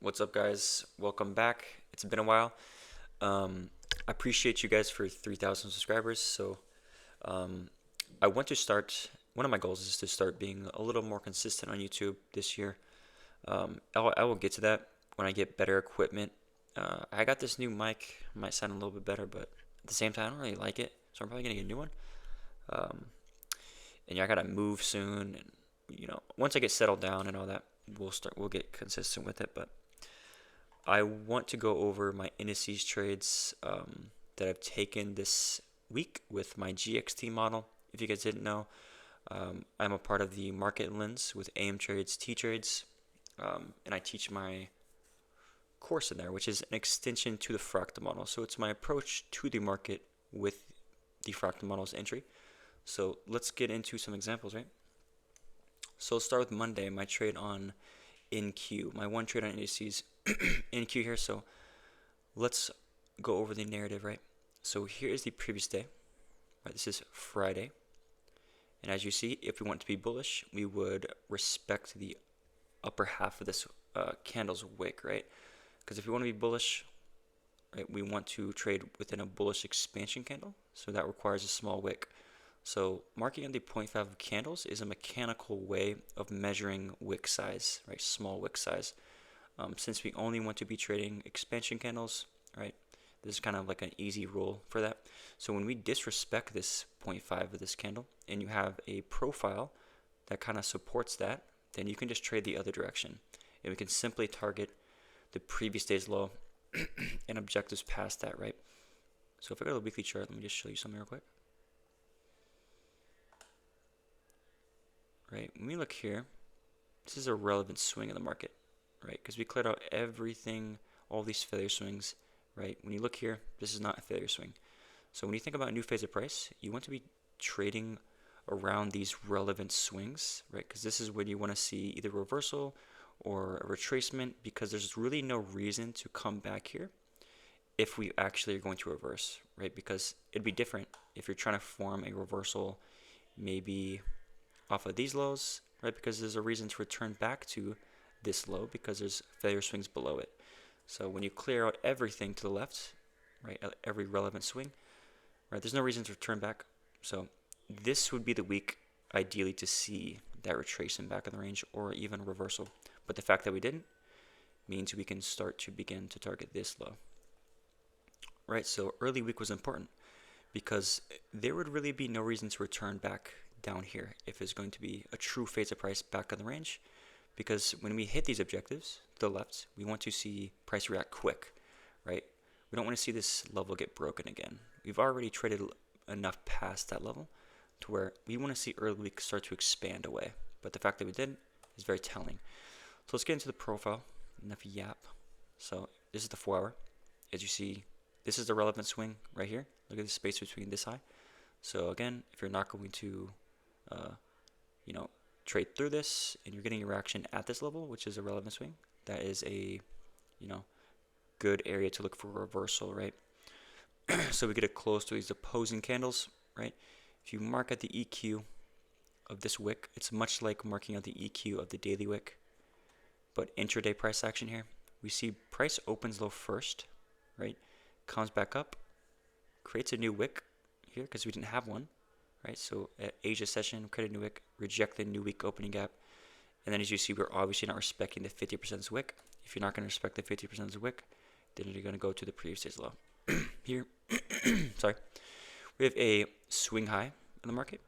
What's up, guys? Welcome back. It's been a while. I appreciate you guys for 3,000 subscribers. Um, I want to start. One of my goals is to start being a little more consistent on YouTube this year. I will get to that when I get better equipment. I got this new mic. Might sound a little bit better, but at the same time, I don't really like it, so I'm probably gonna get a new one. Um, and yeah, I gotta move soon, and once I get settled down and all that, We'll get consistent with it, but. I want to go over my indices trades that I've taken this week with my GxT model. If you guys didn't know, I'm a part of the Market Lens with AM Trades, T Trades, and I teach my course in there, which is an extension to the fractal model. So it's my approach to the market with the fractal model's entry. So let's get into some examples, right? So let's start with Monday, my trade on NQ, my one trade on indices NQ here. So let's go over the narrative, right? So here is the previous day, right? This is Friday. And as you see, if we want to be bullish, we would respect the upper half of this candle's wick, right? Because if we want to be bullish, right, we want to trade within a bullish expansion candle. So that requires a small wick. So marking on the 0.5 candles is a mechanical way of measuring wick size, right? Small wick size. Since we only want to be trading expansion candles, right? This is kind of like an easy rule for that. So when we disrespect this 0.5 of this candle and you have a profile that kind of supports that, then you can just trade the other direction. And we can simply target the previous day's low and objectives past that, right? So if I go to the weekly chart, let me just show you something real quick. Right, when we look here, this is a relevant swing in the market, right? Because we cleared out everything, all these failure swings, right? When you look here, this is not a failure swing. So when you think about a new phase of price, you want to be trading around these relevant swings, right? Because this is when you want to see either reversal or a retracement, because there's really no reason to come back here if we actually are going to reverse, right? Because it'd be different if you're trying to form a reversal maybe off of these lows, right? Because there's a reason to return back to this low because there's failure swings below it. So when you clear out everything to the left, right, every relevant swing, right, there's no reason to return back. So this would be the week ideally to see that retracement back in the range or even reversal. But the fact that we didn't means we can start to begin to target this low. Right, so early week was important because there would really be no reason to return back down here if it's going to be a true phase of price back in the range, because when we hit these objectives to the left, we want to see price react quick, right? We don't want to see this level get broken again. We've already traded enough past that level to where we want to see early week start to expand away, but the fact that we didn't is very telling. So let's get into the profile. Enough yap. So this is the 4 hour. As you see, this is the relevant swing right here. Look at the space between this high. So again, if you're not going to trade through this and you're getting a reaction at this level, which is a relevant swing, that is a good area to look for a reversal, right? So we get it close to these opposing candles, right? If you mark at the EQ of this wick, it's much like marking out the EQ of the daily wick, but intraday price action here, we see price opens low first, right? Comes back up, creates a new wick here because we didn't have one, right? So at Asia session, create a new wick, reject the new week opening gap, and then as you see, we're obviously not respecting the 50% wick. If you're not going to respect the 50% wick, then you're going to go to the previous day's low. Here, sorry, we have a swing high in the market,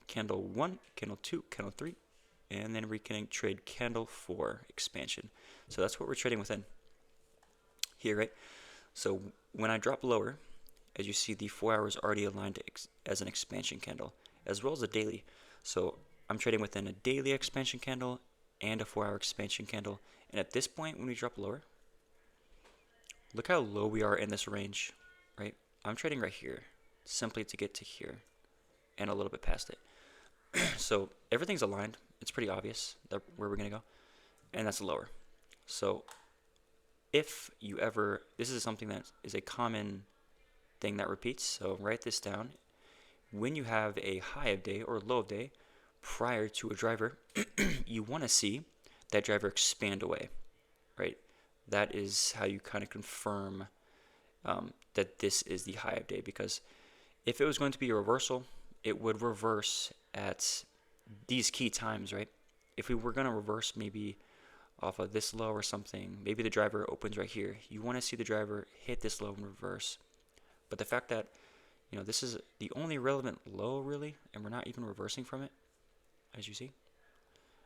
candle 1, candle 2, candle 3, and then we can trade candle 4 expansion. So that's what we're trading within here, right? So when I drop lower, as you see, the 4 hours already aligned as an expansion candle, as well as a daily. So I'm trading within a daily expansion candle and a 4-hour expansion candle. And at this point, when we drop lower, look how low we are in this range, right? I'm trading right here, simply to get to here and a little bit past it. So everything's aligned. It's pretty obvious that where we're going to go. And that's lower. So if you ever, this is something that is a common thing that repeats, so write this down. When you have a high of day or low of day prior to a driver, you want to see that driver expand away, right? that is how you kind of confirm that this is the high of day, because if it was going to be a reversal, it would reverse at these key times, right? If we were going to reverse maybe off of this low or something, maybe the driver opens right here, you want to see the driver hit this low and reverse. But the fact that, this is the only relevant low really, and we're not even reversing from it, as you see,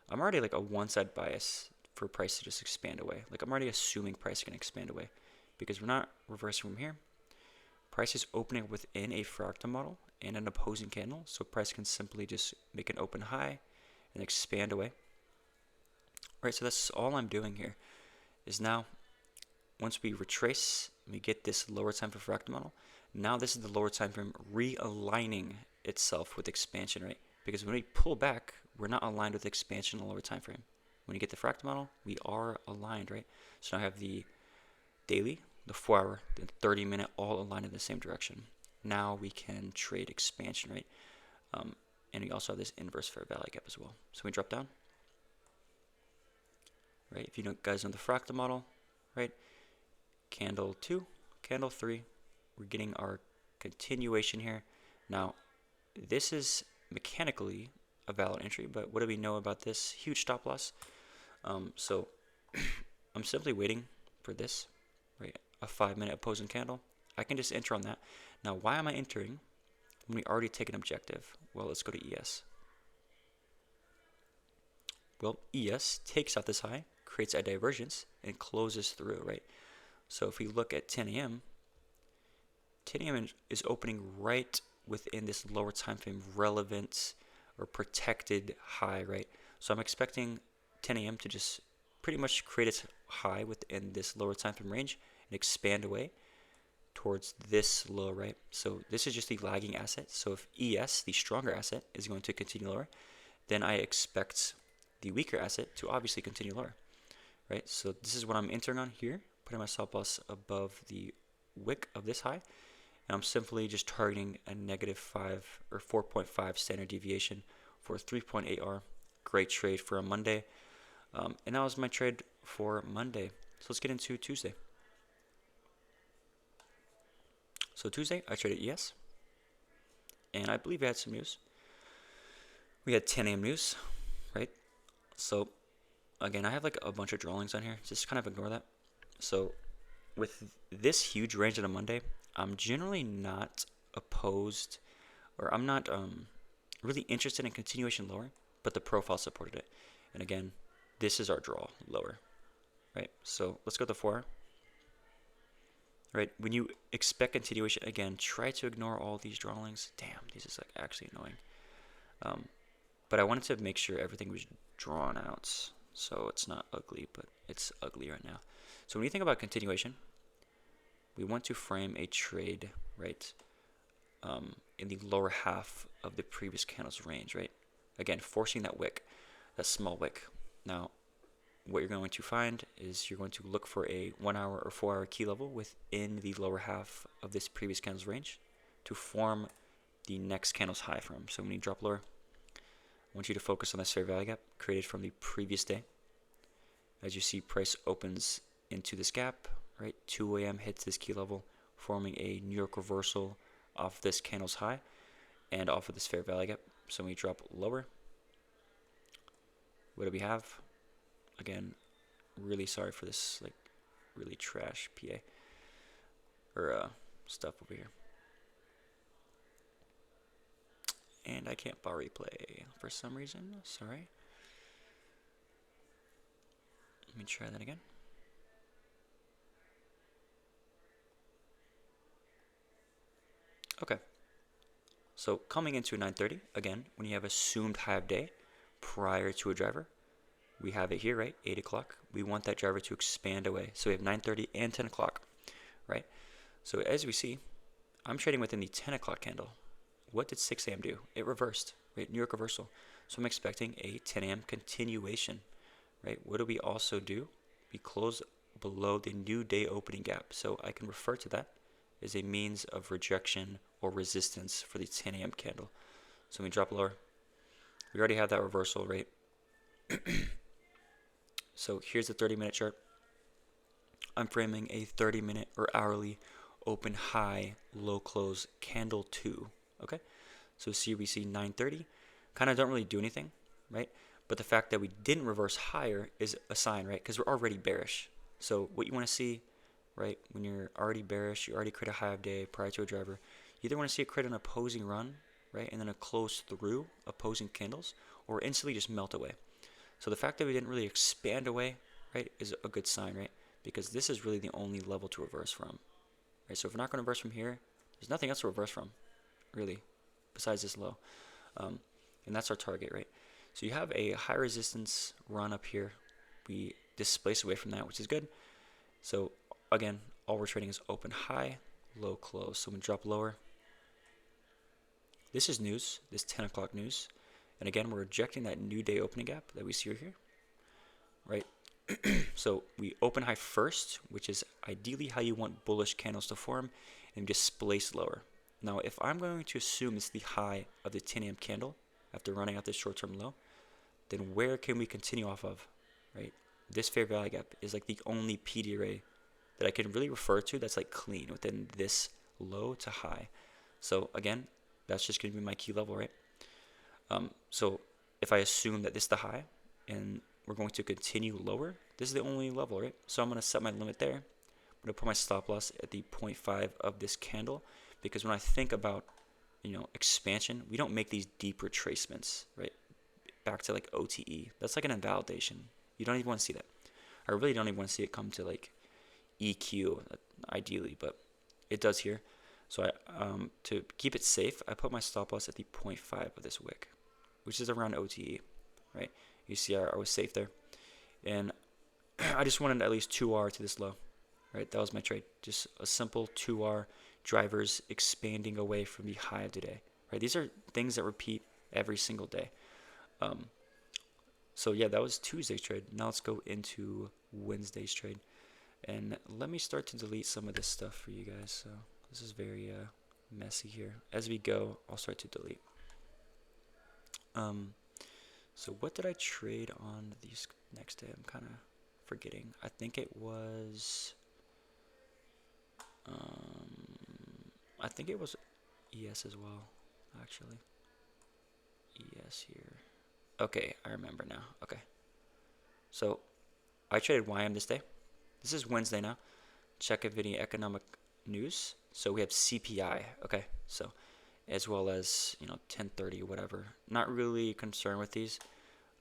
I'm already like a one-side bias for price to just expand away. Like I'm already assuming price is going to expand away because we're not reversing from here. Price is opening within a fractal model and an opposing candle, so price can simply just make an open high and expand away. Right, so that's all I'm doing here is now once we retrace, we get this lower time frame fractal model. Now this is the lower time frame realigning itself with expansion, right? Because when we pull back, we're not aligned with expansion in the lower time frame. When you get the fractal model, we are aligned, right? So now I have the daily, the 4-hour, the 30-minute all aligned in the same direction. Now we can trade expansion, right? And we also have this inverse fair value gap as well. So we drop down, right? If you guys know the fractal model, right? Candle 2, candle 3, we're getting our continuation here. Now, this is mechanically a valid entry, but what do we know about this? Huge stop loss. So I'm simply waiting for this, right? A 5-minute opposing candle. I can just enter on that. Now, why am I entering when we already take an objective? Well, let's go to ES. Well, ES takes out this high, creates a divergence, and closes through, right? So if we look at 10 a.m., 10 a.m. is opening right within this lower time frame relevant or protected high, right? So I'm expecting 10 a.m. to just pretty much create its high within this lower time frame range and expand away towards this low, right? So this is just the lagging asset. So if ES, the stronger asset, is going to continue lower, then I expect the weaker asset to obviously continue lower, right? So this is what I'm entering on here, putting my stop loss above the wick of this high, and I'm simply just targeting a -5 or 4.5 standard deviation for 3.8 R. Great trade for a Monday. And that was my trade for Monday. So let's get into Tuesday. So Tuesday, I traded ES, and I believe we had some news. We had 10 a.m. news, right? So again, I have like a bunch of drawings on here. Just kind of ignore that. So with this huge range on a Monday, I'm generally not opposed, or I'm not really interested in continuation lower, but the profile supported it. And again, this is our draw lower, right? So let's go to the 4. Right, when you expect continuation, again, try to ignore all these drawings. Damn, these is like actually annoying. But I wanted to make sure everything was drawn out, so it's not ugly, but it's ugly right now. So when you think about continuation, we want to frame a trade, right, in the lower half of the previous candle's range, right? Again, forcing that wick, that small wick. Now, what you're going to find is you're going to look for a 1-hour or 4-hour key level within the lower half of this previous candle's range to form the next candle's high from. So when you drop lower, I want you to focus on this fair value gap created from the previous day. As you see, price opens into this gap, right? 2 a.m. hits this key level, forming a New York reversal off this candle's high and off of this fair value gap. So when we drop lower, what do we have? Again, really sorry for this, like, really trash PA or stuff over here. And I can't bar replay for some reason. Sorry. Let me try that again. Okay. So coming into 9:30, again, when you have assumed high of day prior to a driver, we have it here, right? 8 o'clock. We want that driver to expand away. So we have 9:30 and 10 o'clock, right? So as we see, I'm trading within the 10 o'clock candle. What did 6 a.m. do? It reversed, right? New York reversal. So I'm expecting a 10 a.m. continuation, right? What do we also do? We close below the new day opening gap. So I can refer to that as a means of rejection or resistance for the 10 a.m. candle. So when we drop lower, we already have that reversal, right? So here's the 30-minute chart. I'm framing a 30-minute or hourly open high, low close candle 2. Okay, so see we see 9:30, kind of don't really do anything, right? But the fact that we didn't reverse higher is a sign, right? Because we're already bearish. So what you want to see, right, when you're already bearish, you already create a high of day prior to a driver, you either want to see it create an opposing run, right, and then a close through opposing candles, or instantly just melt away. So the fact that we didn't really expand away, right, is a good sign, right? Because this is really the only level to reverse from, right? So if we're not going to reverse from here, there's nothing else to reverse from, really, besides this low. And that's our target, right? So you have a high resistance run up here. We displace away from that, which is good. So again, all we're trading is open high, low close. So when we drop lower, this is news, this 10 o'clock news. And again, we're rejecting that new day opening gap that we see here, right? So we open high first, which is ideally how you want bullish candles to form, and displace lower. Now, if I'm going to assume it's the high of the 10 a.m. candle after running out this short-term low, then where can we continue off of, right? This fair value gap is like the only PD array that I can really refer to that's like clean within this low to high. So again, that's just going to be my key level, right? So if I assume that this is the high and we're going to continue lower, this is the only level, right? So I'm going to set my limit there. I'm going to put my stop loss at the 0.5 of this candle, because when I think about, expansion, we don't make these deep retracements, right? Back to like OTE. That's like an invalidation. You don't even want to see that. I really don't even want to see it come to like EQ, ideally, but it does here. So to keep it safe, I put my stop loss at the 0.5 of this wick, which is around OTE, right? You see I was safe there. And I just wanted at least 2R to this low, right? That was my trade. Just a simple 2R drivers expanding away from the high of today, right? These are things that repeat every single day. So yeah, that was Tuesday's trade. Now let's go into Wednesday's trade. And let me start to delete some of this stuff for you guys. So this is very messy here. As we go, I'll start to delete. So what did I trade on these next day? I'm kind of forgetting. I think it was ES as well, actually. ES here. Okay, I remember now. Okay. So I traded YM this day. This is Wednesday now. Check if any economic news. So we have CPI. Okay. So as well as 1030 whatever. Not really concerned with these.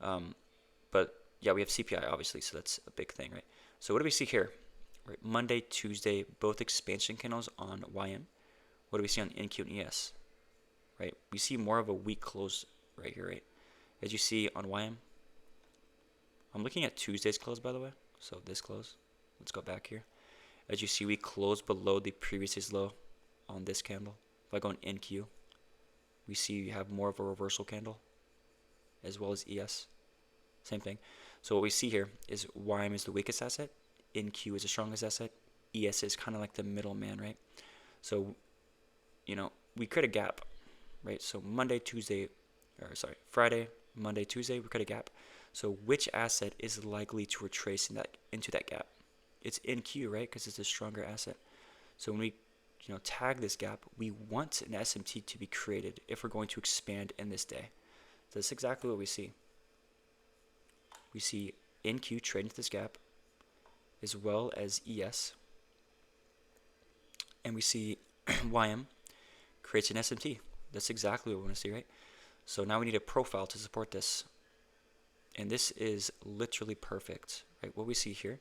But yeah, we have CPI obviously, so that's a big thing, right? So what do we see here? Right, Monday, Tuesday, both expansion candles on YM. What do we see on NQ and ES? Right? We see more of a weak close right here, right? As you see on YM. I'm looking at Tuesday's close, by the way. So this close. Let's go back here. As you see, we closed below the previous day's low on this candle. If I go on NQ, we see you have more of a reversal candle, as well as ES. Same thing. So what we see here is YM is the weakest asset, NQ is the strongest asset, ES is kind of like the middleman, right? So, we create a gap, right? So Friday, Monday, Tuesday, we create a gap. So which asset is likely to retrace into that gap? It's NQ, right? Because it's a stronger asset. So when we tag this gap, we want an SMT to be created if we're going to expand in this day. So that's exactly what we see. We see NQ trade into this gap, as well as ES. And we see YM creates an SMT. That's exactly what we want to see, right? So now we need a profile to support this. And this is literally perfect, right? What we see here.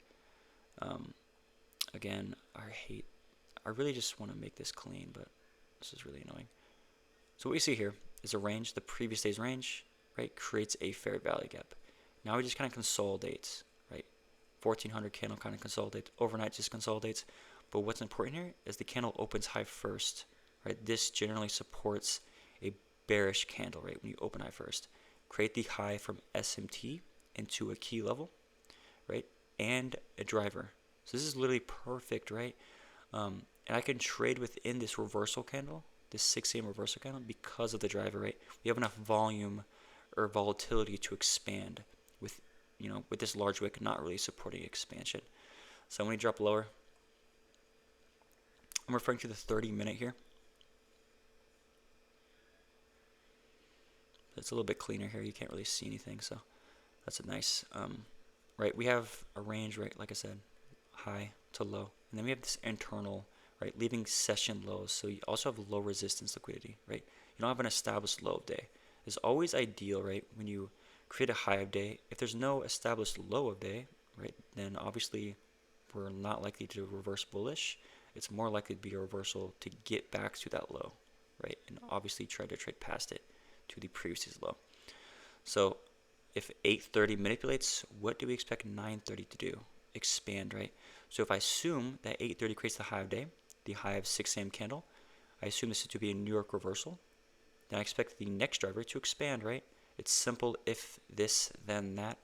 Again, I really just want to make this clean, but this is really annoying. So what we see here is a range, the previous day's range, right, creates a fair value gap. Now we just kind of consolidate, right? 1400 candle kind of consolidates, overnight just consolidates. But what's important here is the candle opens high first, right? This generally supports a bearish candle, right? When you open high first, create the high from SMT into a key level, right? And a driver. So this is literally perfect, right? And I can trade within this reversal candle, this 6 a.m. reversal candle, because of the driver, right? We have enough volume or volatility to expand with this large wick not really supporting expansion. So when we drop lower, I'm referring to the 30-minute here. It's a little bit cleaner here. You can't really see anything, so that's a nice, right? We have a range, right? Like I said, high to low, and then we have this internal, right? Leaving session lows, so you also have low resistance liquidity, right? You don't have an established low of day. It's always ideal, right? When you create a high of day, if there's no established low of day, right? Then obviously we're not likely to reverse bullish. It's more likely to be a reversal to get back to that low, right? And obviously try to trade past it to the previous low. So if 8:30 manipulates, what do we expect 9:30 to do? Expand, right? So if I assume that 8:30 creates the high of day, the high of 6 a.m. candle, I assume this to be a New York reversal, then I expect the next driver to expand, right? It's simple, if this, then that.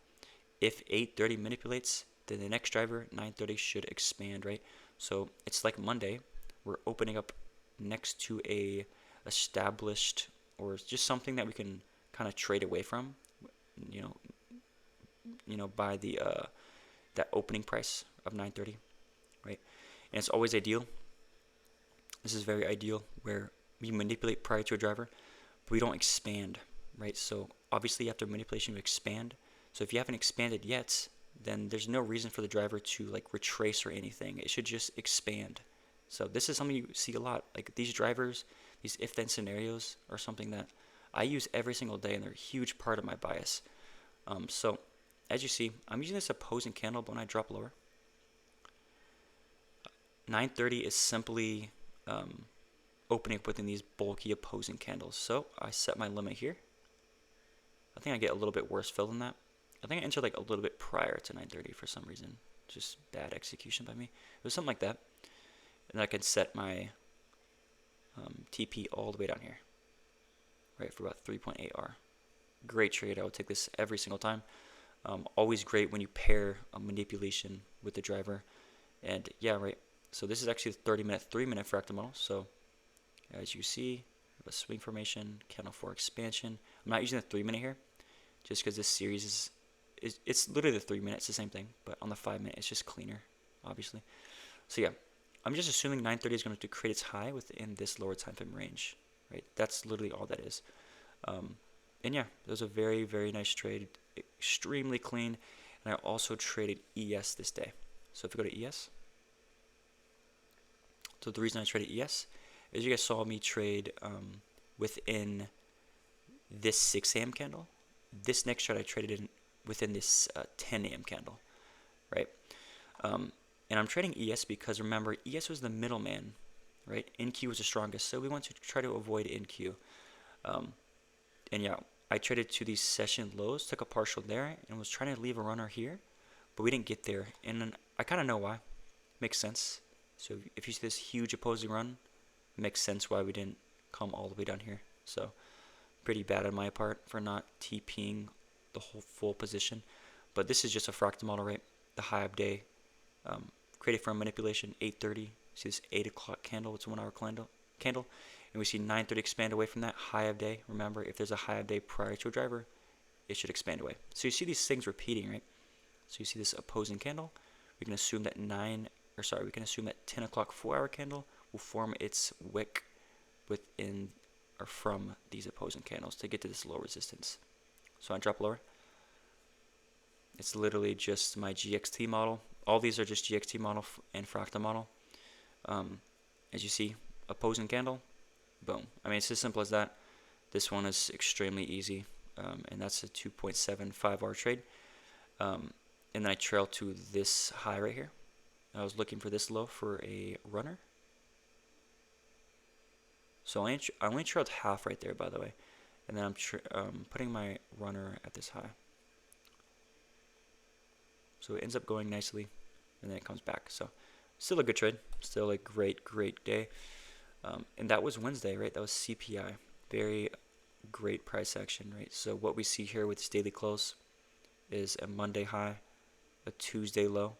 If 8:30 manipulates, then the next driver, 9:30, should expand, right? So it's like Monday, we're opening up next to a established, or just something that we can kind of trade away from, by the that opening price of 9:30, right? And it's always ideal. This is very ideal where we manipulate prior to a driver, but we don't expand, right? So obviously after manipulation we expand. So if you haven't expanded yet, then there's no reason for the driver to like retrace or anything. It should just expand. So this is something you see a lot. Like these drivers, these if-then scenarios are something that I use every single day, and they're a huge part of my bias. So as you see, I'm using this opposing candle, but when I drop lower, 9:30 is simply opening up within these bulky opposing candles. So I set my limit here. I think I get a little bit worse fill than that. I think I entered like a little bit prior to 9:30 for some reason. Just bad execution by me. It was something like that. And I can set my TP all the way down here, right, for about 3.8 R. Great trade. I would take this every single time. Always great when you pair a manipulation with the driver. And yeah, right. So this is actually the 30-minute, 3-minute fractal model. So as you see, a swing formation, candle 4 expansion. I'm not using the 3-minute here, just because this series it's literally the 3 minutes, the same thing, but on the 5-minute it's just cleaner, obviously. So yeah, I'm just assuming 9:30 is going to create its high within this lower time frame range, right? That's literally all that is. And yeah, it was a very, very nice trade, extremely clean. And I also traded ES this day. So if we go to ES, so the reason I traded ES is you guys saw me trade within this 6 a.m. candle. This next trade I traded in within this 10 a.m. candle, right? And I'm trading ES because remember, ES was the middleman, right? NQ was the strongest, so we want to try to avoid NQ. And yeah, I traded to these session lows, took a partial there, and was trying to leave a runner here, but we didn't get there. And I kind of know why. Makes sense. So if you see this huge opposing run, it makes sense why we didn't come all the way down here. So pretty bad on my part for not TPing the whole full position. But this is just a fractal model, right? The high of day, created from manipulation, 8:30. See this 8 o'clock candle, it's a 1 hour candle. And we see 9:30 expand away from that high of day. Remember, if there's a high of day prior to a driver, it should expand away. So you see these things repeating, right? So you see this opposing candle. We can assume that 10 o'clock 4 hour candle will form its wick within or from these opposing candles to get to this low resistance. So I drop lower. It's literally just my GxT model. All these are just GxT model and fractal model. As you see, opposing candle, boom. I mean, it's as simple as that. This one is extremely easy, and that's a 2.75 hour trade. And then I trail to this high right here. I was looking for this low for a runner. So I only trailed half right there, by the way. And then I'm putting my runner at this high. So it ends up going nicely, and then it comes back. So still a good trade. Still a great, great day. And that was Wednesday, right? That was CPI. Very great price action, right? So what we see here with this daily close is a Monday high, a Tuesday low,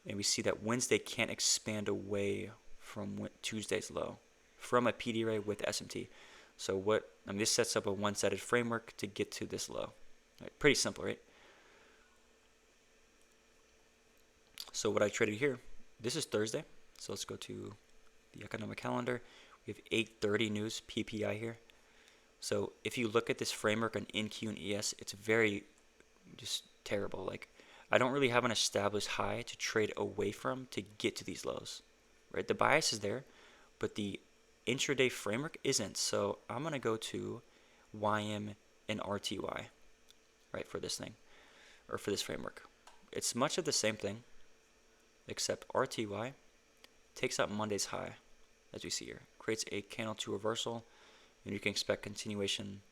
and we see that Wednesday can't expand away from Tuesday's low from a PD ray with SMT. So this sets up a one-sided framework to get to this low. Right? Pretty simple, right? So what I traded here this is Thursday, so let's go to the economic calendar. We have 8:30 news PPI here. So if you look at this framework on NQ and ES, it's very just terrible. Like, I don't really have an established high to trade away from to get to these lows, right? The bias is there, but the intraday framework isn't. So I'm gonna go to YM and RTY, right, for this thing, or for this framework. It's much of the same thing, except RTY takes out Monday's high, as we see here, creates a candle to reversal, and you can expect continuation,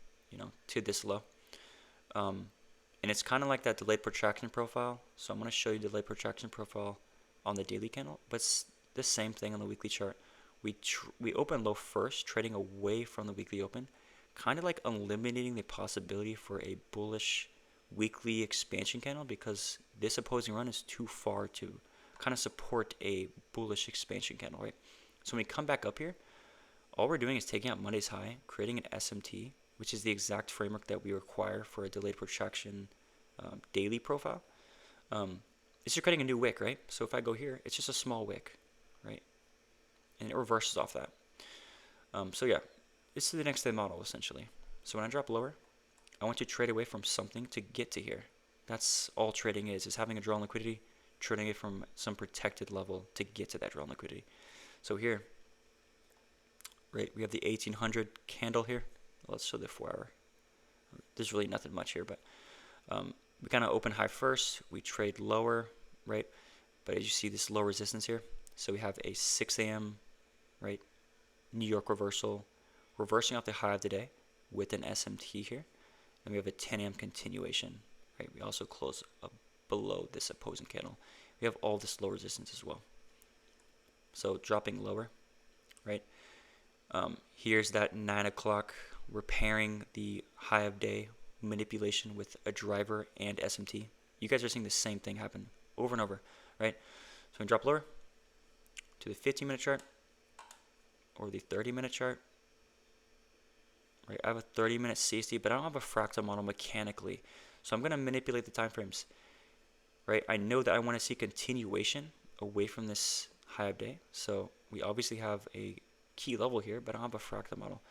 to this low. And it's kind of like that delayed protraction profile. So I'm going to show you delayed protraction profile on the daily candle, but it's the same thing on the weekly chart. We open low first, trading away from the weekly open, kind of like eliminating the possibility for a bullish weekly expansion candle, because this opposing run is too far to kind of support a bullish expansion candle, right? So when we come back up here, all we're doing is taking out Monday's high, creating an SMT, which is the exact framework that we require for a delayed protraction daily profile. It's just creating a new wick, right? So if I go here, it's just a small wick, right? And it reverses off that. So yeah, this is the next day model essentially. So when I drop lower, I want to trade away from something to get to here. That's all trading is having a draw on liquidity, trading it from some protected level to get to that draw on liquidity. So here, right, we have the 1800 candle here. Let's show the 4 hour. There's really nothing much here, but we kind of open high first. We trade lower, right? But as you see, this low resistance here. So we have a 6 a.m., right, New York reversal, reversing off the high of the day with an SMT here. And we have a 10 a.m. continuation, right? We also close up below this opposing candle. We have all this low resistance as well. So dropping lower, right? Here's that 9 o'clock repairing the high of day manipulation with a driver and SMT. You guys are seeing the same thing happen over and over, right? So we drop lower to the 15-minute chart or the 30-minute chart. Right, I have a 30-minute CST, but I don't have a fractal model mechanically. So I'm going to manipulate the time frames. Right, I know that I want to see continuation away from this high of day. So we obviously have a key level here, but I don't have a fractal model.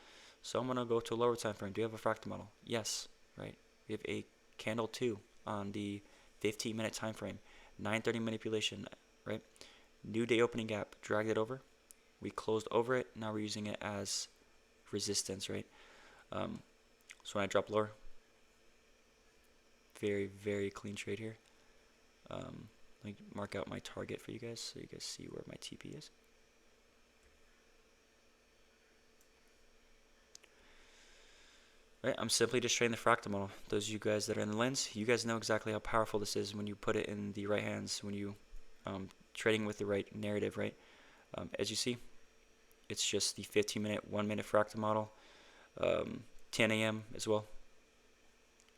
So I'm going to go to a lower time frame. Do you have a fractal model? Yes, right? We have a candle 2 on the 15-minute time frame. 9:30 manipulation, right? New day opening gap, dragged it over. We closed over it. Now we're using it as resistance, right? So when I drop lower, very, very clean trade here. Let me mark out my target for you guys so you guys see where my TP is. Right, I'm simply just trading the fractal model. Those of you guys that are in the lens, you guys know exactly how powerful this is when you put it in the right hands, when you trading with the right narrative, right? As you see, it's just the 15-minute, 1-minute fractal model. 10 a.m. as well.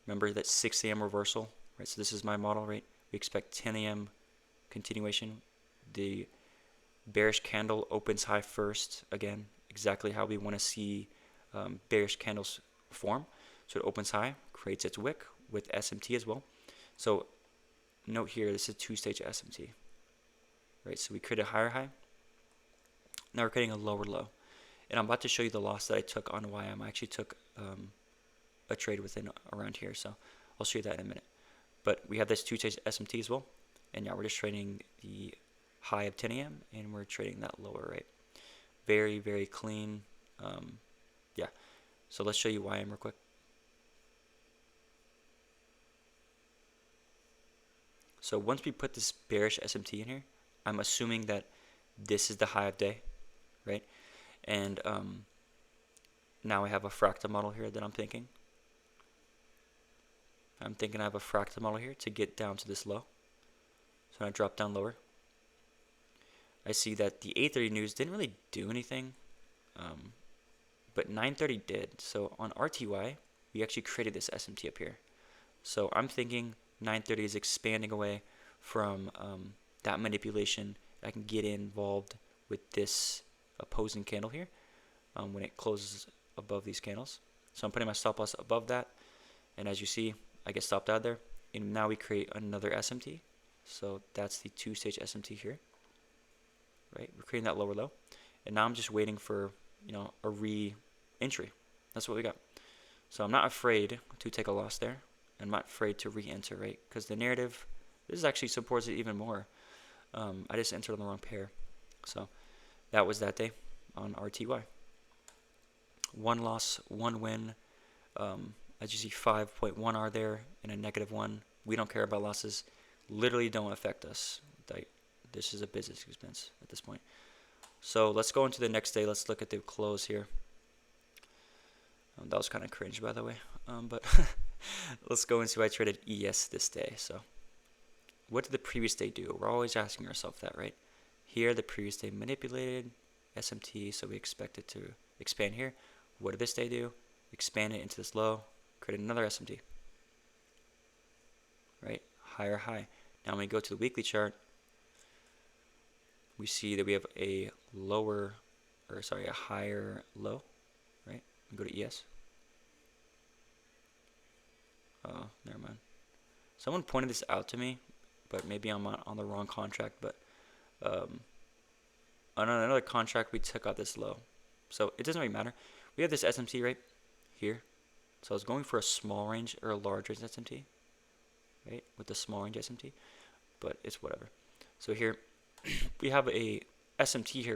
Remember that 6 a.m. reversal, right? So this is my model, right? We expect 10 a.m. continuation. The bearish candle opens high first. Again, exactly how we want to see bearish candles form. So it opens high, creates its wick with SMT as well. So note here, this is a 2-stage SMT, right? So we create a higher high. Now we're creating a lower low. And I'm about to show you the loss that I took on YM. I actually took a trade within around here, so I'll show you that in a minute. But we have this 2-stage SMT as well, and now we're just trading the high of 10 a.m. and we're trading that lower, right? Very, very clean. Yeah. So let's show you YM real quick. So once we put this bearish SMT in here, I'm assuming that this is the high of day, right? And now I have a fractal model here that I'm thinking. I have a fractal model here to get down to this low. So when I drop down lower, I see that the 8:30 news didn't really do anything, but 9:30 did. So on RTY, we actually created this SMT up here. So I'm thinking 9:30 is expanding away from that manipulation. I can get involved with this opposing candle here when it closes above these candles. So I'm putting my stop loss above that, and as you see, I get stopped out there, and now we create another SMT. So that's the 2-stage SMT here. right? We're creating that lower low. And now I'm just waiting for, a re-entry. That's what we got. So I'm not afraid to take a loss there. I'm not afraid to re-enter, right? Because the narrative, this actually supports it even more. I just entered on the wrong pair. So that was that day on RTY. One loss, one win. As you see, 5.1R there and a -1. We don't care about losses. Literally don't affect us. Like, this is a business expense at this point. So let's go into the next day. Let's look at the close here. That was kind of cringe, by the way. But let's go and see what I traded ES this day. So what did the previous day do? We're always asking ourselves that, right? Here, the previous day manipulated SMT, so we expect it to expand here. What did this day do? Expand it into this low, create another SMT, right? Higher high. Now when we go to the weekly chart, we see that we have a higher low, right? We go to ES. Oh, never mind. Someone pointed this out to me, but maybe I'm on the wrong contract. But on another contract, we took out this low, so it doesn't really matter. We have this SMT right here, so I was going for a small range or a large range SMT, right? With the small range SMT, but it's whatever. So here we have a SMT here, right?